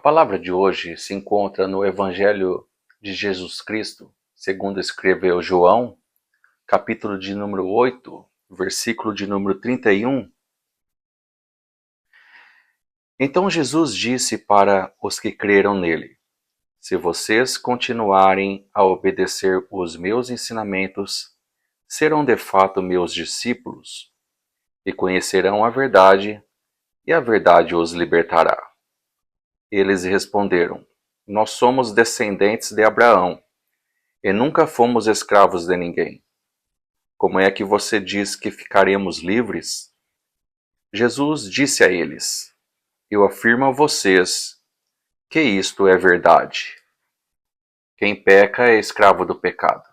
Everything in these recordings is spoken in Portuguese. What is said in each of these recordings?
palavra de hoje se encontra no Evangelho de Jesus Cristo, segundo escreveu João, capítulo de número 8, versículo de número 31. Então Jesus disse para os que creram nele: se vocês continuarem a obedecer os meus ensinamentos, serão de fato meus discípulos, e conhecerão a verdade, e a verdade os libertará. Eles responderam: nós somos descendentes de Abraão, e nunca fomos escravos de ninguém. Como é que você diz que ficaremos livres? Jesus disse a eles: eu afirmo a vocês que isto é verdade. Quem peca é escravo do pecado.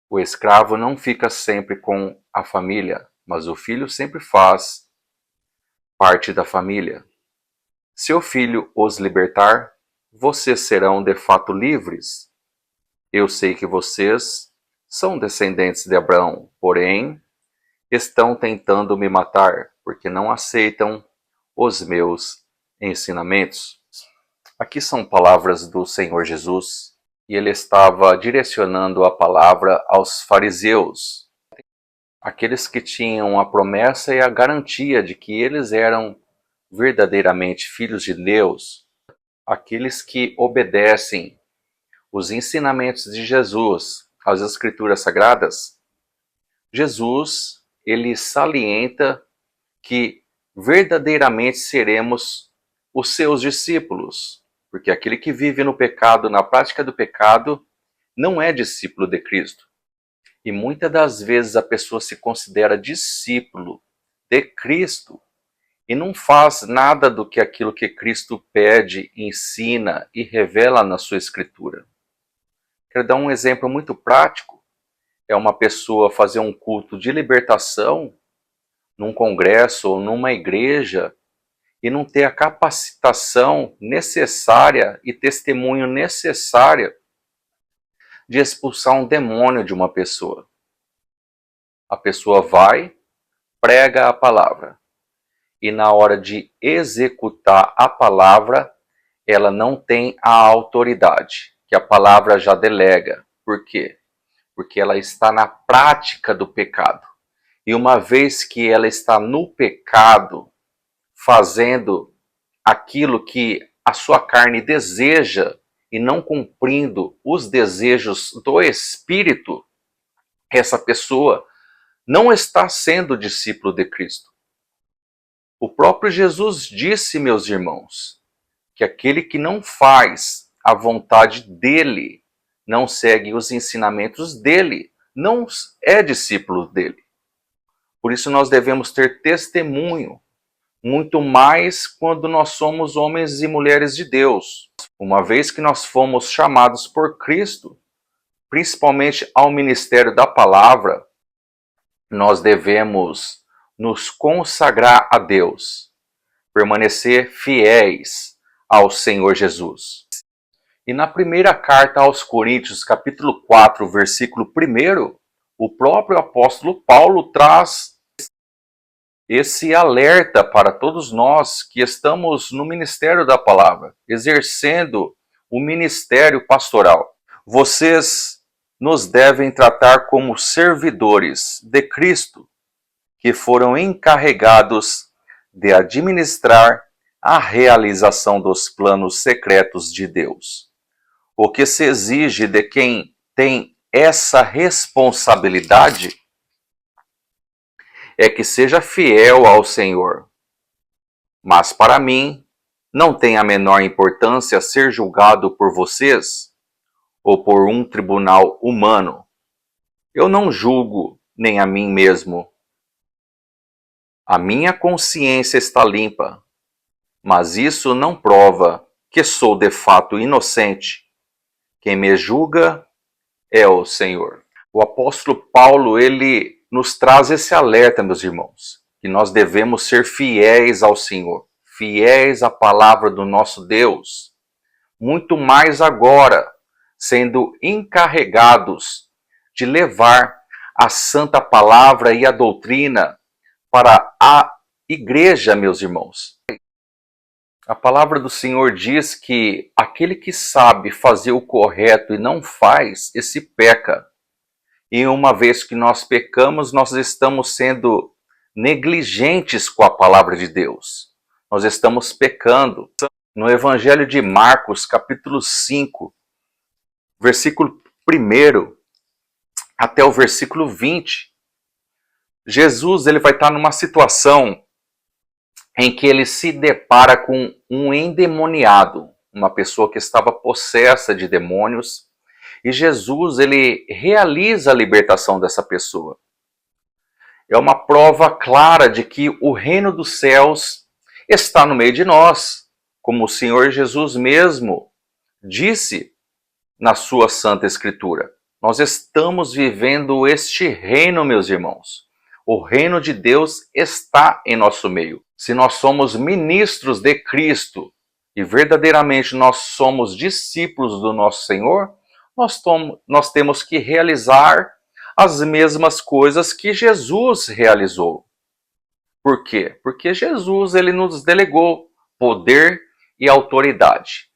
O escravo não fica sempre com a família, mas o filho sempre faz parte da família. Se o filho os libertar, vocês serão de fato livres. Eu sei que vocês são descendentes de Abraão, porém estão tentando me matar, porque não aceitam os meus ensinamentos. Aqui são palavras do Senhor Jesus, e ele estava direcionando a palavra aos fariseus, aqueles que tinham a promessa e a garantia de que eles eram verdadeiramente filhos de Deus, aqueles que obedecem os ensinamentos de Jesus, as Escrituras Sagradas. Jesus, ele salienta que verdadeiramente seremos os seus discípulos, porque aquele que vive no pecado, na prática do pecado, não é discípulo de Cristo. E muitas das vezes a pessoa se considera discípulo de Cristo e não faz nada do que aquilo que Cristo pede, ensina e revela na sua Escritura. Quero dar um exemplo muito prático. É uma pessoa fazer um culto de libertação num congresso ou numa igreja e não ter a capacitação necessária e testemunho necessário de expulsar um demônio de uma pessoa. A pessoa vai, prega a palavra, e na hora de executar a palavra, ela não tem a autoridade, que a palavra já delega. Por quê? Porque ela está na prática do pecado. E uma vez que ela está no pecado, fazendo aquilo que a sua carne deseja e não cumprindo os desejos do Espírito, essa pessoa não está sendo discípulo de Cristo. O próprio Jesus disse, meus irmãos, que aquele que não faz a vontade dele, não segue os ensinamentos dele, não é discípulo dele. Por isso nós devemos ter testemunho, muito mais quando nós somos homens e mulheres de Deus. Uma vez que nós fomos chamados por Cristo, principalmente ao ministério da palavra, nós devemos nos consagrar a Deus, permanecer fiéis ao Senhor Jesus. E na primeira carta aos Coríntios, capítulo 4, versículo 1, o próprio apóstolo Paulo traz esse alerta para todos nós que estamos no ministério da palavra, exercendo o ministério pastoral. Vocês nos devem tratar como servidores de Cristo, que foram encarregados de administrar a realização dos planos secretos de Deus. O que se exige de quem tem essa responsabilidade é que seja fiel ao Senhor. Mas para mim, não tem a menor importância ser julgado por vocês ou por um tribunal humano. Eu não julgo nem a mim mesmo. A minha consciência está limpa, mas isso não prova que sou de fato inocente. Quem me julga é o Senhor. O apóstolo Paulo, ele nos traz esse alerta, meus irmãos, que nós devemos ser fiéis ao Senhor, fiéis à palavra do nosso Deus, muito mais agora, sendo encarregados de levar a santa palavra e a doutrina para a igreja, meus irmãos. A palavra do Senhor diz que aquele que sabe fazer o correto e não faz, esse peca. E uma vez que nós pecamos, nós estamos sendo negligentes com a palavra de Deus. Nós estamos pecando. No Evangelho de Marcos, capítulo 5, versículo 1 até o versículo 20, Jesus ele vai estar numa situação em que ele se depara com um endemoniado, uma pessoa que estava possessa de demônios, e Jesus ele realiza a libertação dessa pessoa. É uma prova clara de que o reino dos céus está no meio de nós, como o Senhor Jesus mesmo disse na sua Santa Escritura. Nós estamos vivendo este reino, meus irmãos. O reino de Deus está em nosso meio. Se nós somos ministros de Cristo e verdadeiramente nós somos discípulos do nosso Senhor, nós temos que realizar as mesmas coisas que Jesus realizou. Por quê? Porque Jesus ele nos delegou poder e autoridade.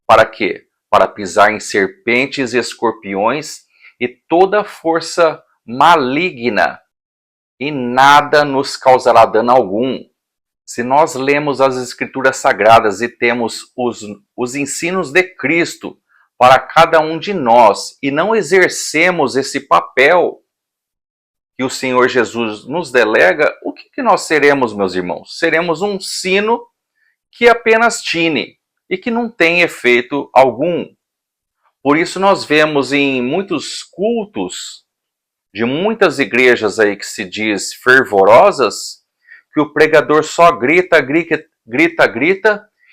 Para quê? Para pisar em serpentes e escorpiões e toda força maligna, e nada nos causará dano algum. Se nós lemos as Escrituras Sagradas e temos os ensinos de Cristo para cada um de nós e não exercemos esse papel que o Senhor Jesus nos delega, o que nós seremos, meus irmãos? Seremos um sino que apenas tine e que não tem efeito algum. Por isso nós vemos em muitos cultos de muitas igrejas aí que se diz fervorosas, que o pregador só grita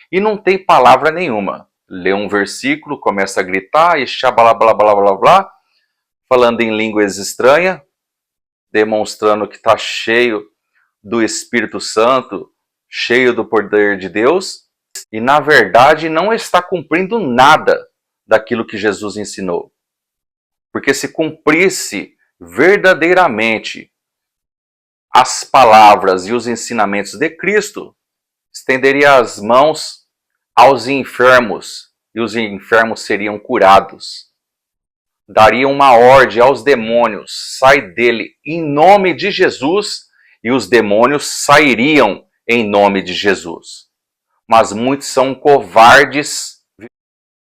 e não tem palavra nenhuma. Lê um versículo, começa a gritar e blá, falando em línguas estranhas, demonstrando que está cheio do Espírito Santo, cheio do poder de Deus, e na verdade não está cumprindo nada daquilo que Jesus ensinou. Porque se cumprisse verdadeiramente as palavras e os ensinamentos de Cristo, estenderia as mãos aos enfermos e os enfermos seriam curados. Daria uma ordem aos demônios, sai dele em nome de Jesus, e os demônios sairiam em nome de Jesus. Mas muitos são covardes,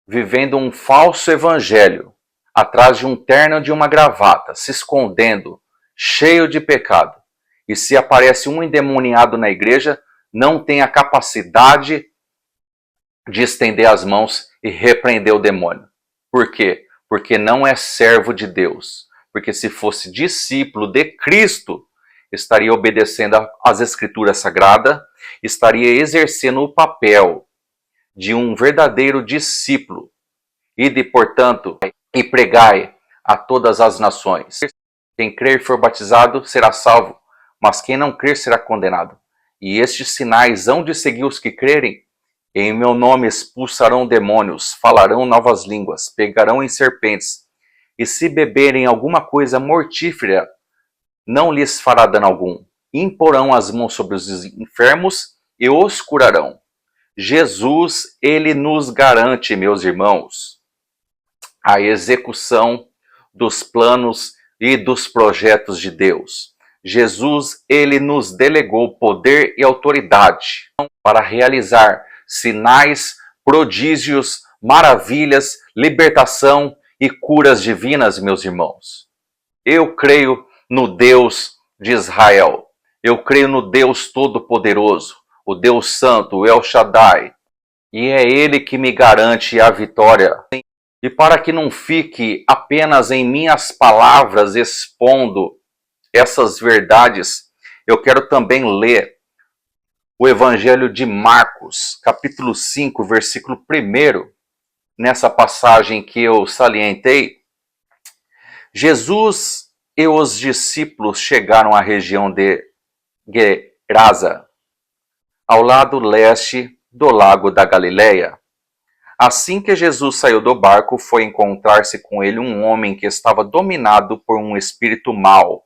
vivendo um falso evangelho, atrás de um terno e de uma gravata, se escondendo, cheio de pecado. E se aparece um endemoniado na igreja, não tem a capacidade de estender as mãos e repreender o demônio. Por quê? Porque não é servo de Deus. Porque se fosse discípulo de Cristo, estaria obedecendo às Escrituras Sagradas, estaria exercendo o papel de um verdadeiro discípulo. Ide, portanto, e pregai a todas as nações. Quem crer e for batizado será salvo, mas quem não crer será condenado. E estes sinais hão de seguir os que crerem. Em meu nome expulsarão demônios, falarão novas línguas, pegarão em serpentes, e se beberem alguma coisa mortífera, não lhes fará dano algum. Imporão as mãos sobre os enfermos e os curarão. Jesus, ele nos garante, meus irmãos, a execução dos planos e dos projetos de Deus. Jesus, ele nos delegou poder e autoridade para realizar sinais, prodígios, maravilhas, libertação e curas divinas, meus irmãos. Eu creio no Deus de Israel. Eu creio no Deus Todo-Poderoso, o Deus Santo, o El Shaddai. E é Ele que me garante a vitória. E para que não fique apenas em minhas palavras expondo essas verdades, eu quero também ler o Evangelho de Marcos, capítulo 5, versículo 1, nessa passagem que eu salientei. Jesus e os discípulos chegaram à região de Gerasa, ao lado leste do lago da Galileia. Assim que Jesus saiu do barco, foi encontrar-se com ele um homem que estava dominado por um espírito mau.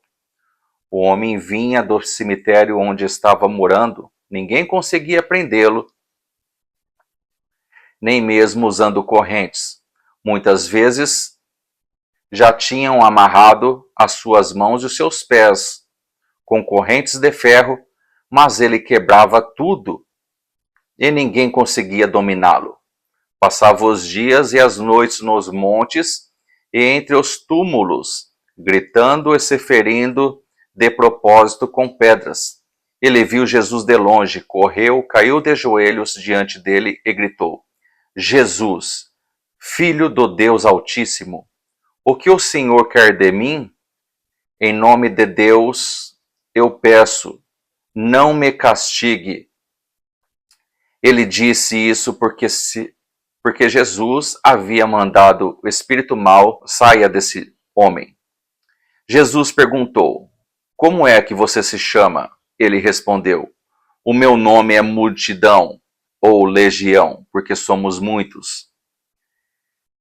O homem vinha do cemitério onde estava morando, ninguém conseguia prendê-lo, nem mesmo usando correntes. Muitas vezes já tinham amarrado as suas mãos e os seus pés com correntes de ferro, mas ele quebrava tudo e ninguém conseguia dominá-lo. Passava os dias e as noites nos montes e entre os túmulos, gritando e se ferindo de propósito com pedras. Ele viu Jesus de longe, correu, caiu de joelhos diante dele e gritou: Jesus, Filho do Deus Altíssimo, o que o Senhor quer de mim? Em nome de Deus, eu peço, não me castigue. Ele disse isso porque Jesus havia mandado o espírito mau saia desse homem. Jesus perguntou: Como é que você se chama? Ele respondeu: O meu nome é Multidão, ou Legião, porque somos muitos.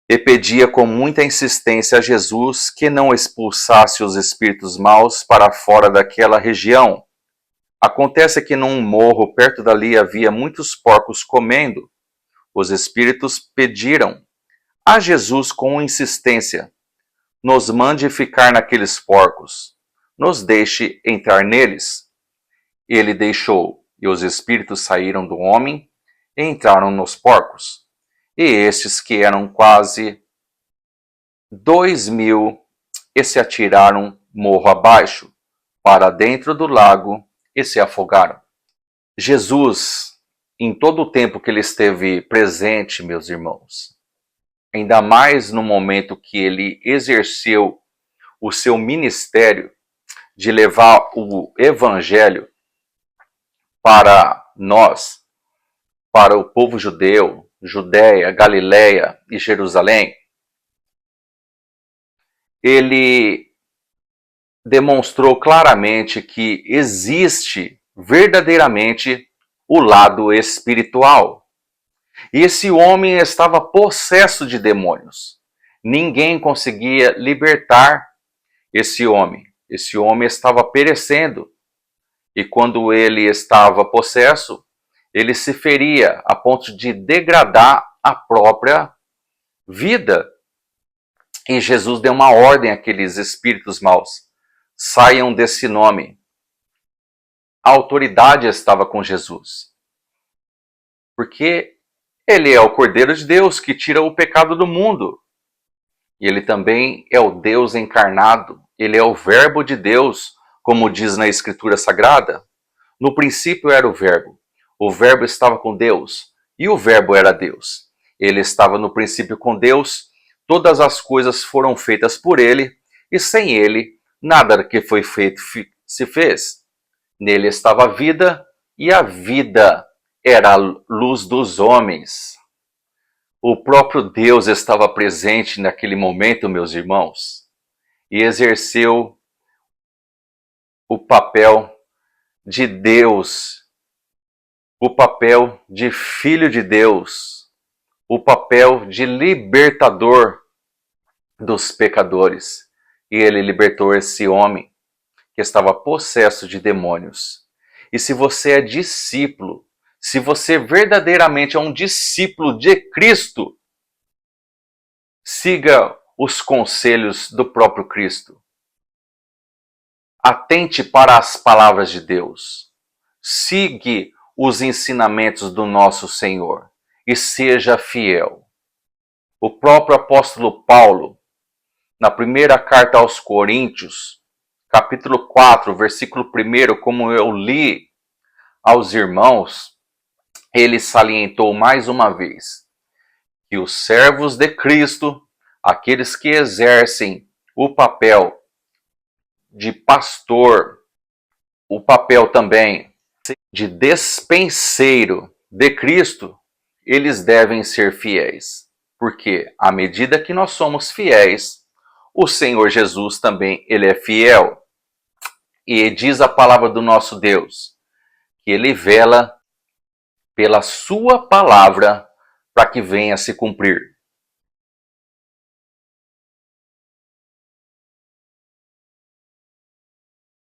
E pedia com muita insistência a Jesus que não expulsasse os espíritos maus para fora daquela região. Acontece que num morro perto dali havia muitos porcos comendo. Os espíritos pediram a Jesus com insistência: Nos mande ficar naqueles porcos, nos deixe entrar neles. Ele deixou, e os espíritos saíram do homem e entraram nos porcos. E estes, que eram quase 2.000, e se atiraram morro abaixo, para dentro do lago, e se afogaram. Jesus, em todo o tempo que ele esteve presente, meus irmãos, ainda mais no momento que ele exerceu o seu ministério de levar o evangelho para nós, para o povo judeu, Judéia, Galiléia e Jerusalém, ele demonstrou claramente que existe verdadeiramente o lado espiritual. E esse homem estava possesso de demônios. Ninguém conseguia libertar esse homem. Esse homem estava perecendo. E quando ele estava possesso, ele se feria a ponto de degradar a própria vida. E Jesus deu uma ordem àqueles espíritos maus: saiam desse nome. A autoridade estava com Jesus. Porque ele é o Cordeiro de Deus que tira o pecado do mundo. E ele também é o Deus encarnado. Ele é o Verbo de Deus, como diz na Escritura Sagrada. No princípio era o Verbo. O Verbo estava com Deus. E o Verbo era Deus. Ele estava no princípio com Deus. Todas as coisas foram feitas por ele. E sem ele, nada que foi feito se fez. Nele estava a vida. E a vida era a luz dos homens. O próprio Deus estava presente naquele momento, meus irmãos, e exerceu o papel de Deus, o papel de Filho de Deus, o papel de libertador dos pecadores. E ele libertou esse homem que estava possesso de demônios. E se você é discípulo, se você verdadeiramente é um discípulo de Cristo, siga os conselhos do próprio Cristo. Atente para as palavras de Deus. Siga os ensinamentos do nosso Senhor e seja fiel. O próprio apóstolo Paulo, na primeira carta aos Coríntios, capítulo 4, versículo 1, como eu li aos irmãos, ele salientou mais uma vez que os servos de Cristo, aqueles que exercem o papel de pastor, o papel também de despenseiro de Cristo, eles devem ser fiéis. Porque à medida que nós somos fiéis, o Senhor Jesus também, ele é fiel. E diz a palavra do nosso Deus, que ele vela pela sua palavra para que venha se cumprir.